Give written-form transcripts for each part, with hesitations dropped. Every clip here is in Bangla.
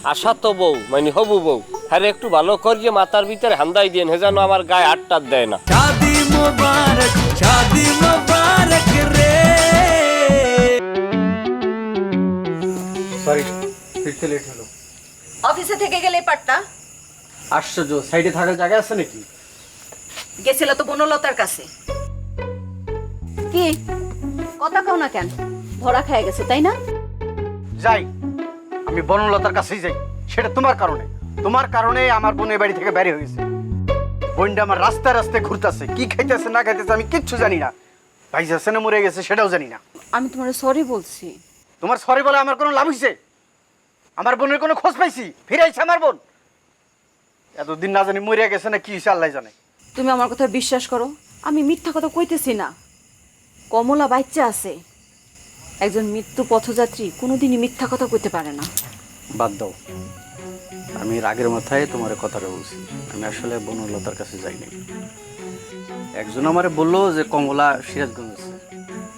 আশা তো বউ মানে হবু বউ, হ্যাঁ একটু ভালো করিয়ে মাথার ভিতরে হান্দাই দিয়ে হে যেন আমার গায়ে হাতটার দেয় না। शादी मुबारक रे। সরি, ফিরতে লেট হলো। অফিসে থেকে গেলে পারতা। আশ্চর্য, সাইডে থাকার জায়গা আছে নাকি? গেছিল তো বনলতার কাছে। কি কথা কও না কেন? ধরা খেয়ে গেছে তাই না? যাই, আমি বনলতার কাছেই যাই। সেটা তোমার কারণে। তোমার কারণে আমার বোনের বাড়ি থেকে বেরিয়ে হয়েছে। বোনটা আমার রাস্তায় রাস্তায় ঘুরতেছে, কি খাইতেছে না খাইতেছে আমি কিচ্ছু জানি না। ভাই যাচ্ছে না মরে গেছে সেটাও জানি না। আমি তোমার সরি বলছি। তোমার সরি বলে আমার কোনো লাভ হয়েছে? আমার বোনের কোনো খোঁজ পাইছি? ফিরাইছে আমার বোন? এতদিন না জানি মরে গেছে না কি হয়েছে আল্লাহ জানে। তুমি আমার কথা বিশ্বাস করো, আমি মিথ্যা কথা কইতেছি না। কমলা বাচ্চা আছে। একজন মৃত্যু পথযাত্রী কোনোদিনই মিথ্যা কথা কইতে পারে না। বাদ দাও, আমি রাগের মাথায় তোমার কথাটা বলছি। আমি আসলে বনলতার কাছে যাইনি। একজন আমারে বললো যে কমলা সিরাজগঞ্জ আছে,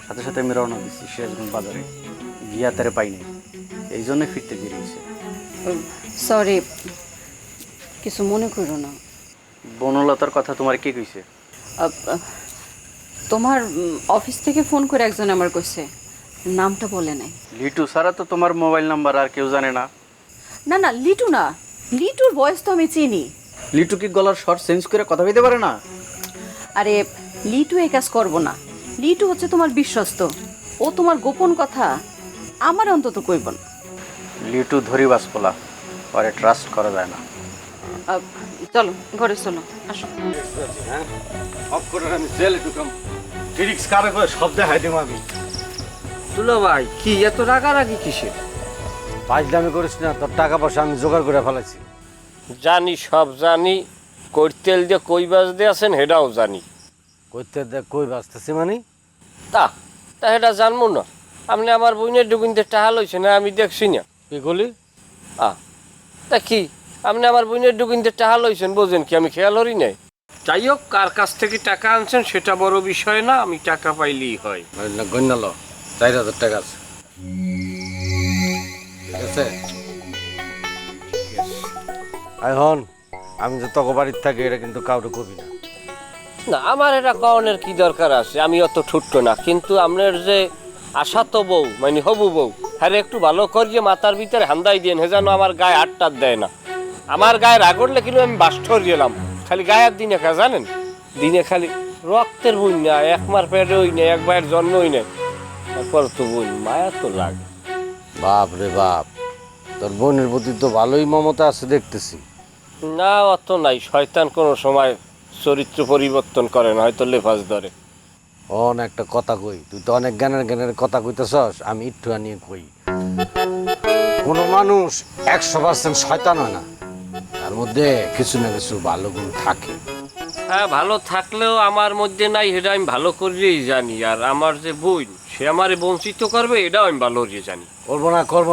সাথে সাথে আমি রওনা দিচ্ছি সিরাজগঞ্জ বাজারে। গিয়া তারে পাইনি, এই জন্য ফিরতে দেরি হয়েছে। সরি, কিছু মনে করো না। বনলতার কথা তোমার কে কইছে? তোমার অফিস থেকে ফোন করে একজন আমার কইছে, নামটা বলে নাই। লিটু সারা তো তোমার মোবাইল নাম্বার আর কেউ জানে না। না না, লিটু না, লিটুর ভয়েস তো আমি চিনি। লিটু কি গলার শর্ট চেঞ্জ করে কথা বলতে পারে না? আরে লিটু এই কাজ করবো না। লিটু হচ্ছে তোমার বিশ্বস্ত, ও তোমার গোপন কথা আমার অন্তত কইব না। লিটু ধরি বাসপোলা, পরে ট্রাস্ট করা যায় না। চলো ঘরে চলো, আসো। অফ করে আমি জেলে ঢুকাম, ফিরিক্স কারে করে সব দেখাই দেবো আমি। দুলো ভাই কি এত রাগারাগি কিসের? ফাজলামি করিস না, তোর টাকা পয়সা আমি জোগাড় করে ফেলেছি। জানি, সব জানি। কৈতেল দিয়ে কই বাজ দিয়ে আছেন হেটাও জানি। কইতে দেখ কই বাঁচতেছি মানে? তা তা হেটা জানবো না? আপনি আমার বইনের ডুবিনতে টাহা লইছে না আমি দেখছি না। কি করলি? তা কি আপনি আমার বইনের ডুবিনতে টাহা লইছেন বোঝেন কি আমি খেয়াল করি নাই? যাই হোক, কার কাছ থেকে টাকা আনছেন সেটা বড় বিষয় না, আমি টাকা পাইলেই হয়। গণ্যাল 4,000 টাকা আছে, ঠিক আছে? এখন আমি যে তক বাড়ির থাকি এটা কিন্তু কাউকে কবি না। না, আমার এটা কওনের কি দরকার আছে? আমি অত ঠুট্টো না, কিন্তু আপনার যে আশা তো বউ মানে হবু বউ, হ্যাঁ একটু ভালো করিয়ে মাথার ভিতরে হান্দাই দিয়ে হে যেন আমার গায়ে হাতটার দেয় না। আমার গায়ে রাগ উঠলে কিন্তু আমি বাস্টর গেলাম। খালি গায়ের দিনে খা জানেন, দিনে খালি রক্তের বই না, এক মার পেটে হই না, এক ভাইয়ের জন্ম হই না, তারপর তো বই মায়া তো লাগে। বাপ রে বাপ, তোর বোনের প্রতি তো ভালোই মমতা আছে দেখতেছি। না অত নাই, শয়তান কোনো সময় চরিত্র পরিবর্তন করে না, হয়তো লেফাজ ধরে। একটা কথা কই, তুই তো অনেক জ্ঞানের জ্ঞানের কথা কইতেছস, আমি একটু আনিয়ে কই। কোনো মানুষ 100% শয়তান হয় না, তার মধ্যে কিছু না কিছু ভালো গুণ থাকে। হ্যাঁ, ভালো থাকলেও আমার মধ্যে নাই, এটা আমি ভালো করেই জানি। আর আমার যে বোন, সে আমারে বঞ্চিত করবে এটাও আমি ভালো করে জানি। করবো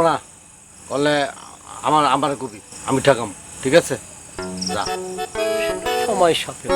না করলে আমার কবি আমি ঠেকাম, ঠিক আছে? যা। সময় সাপেক্ষ।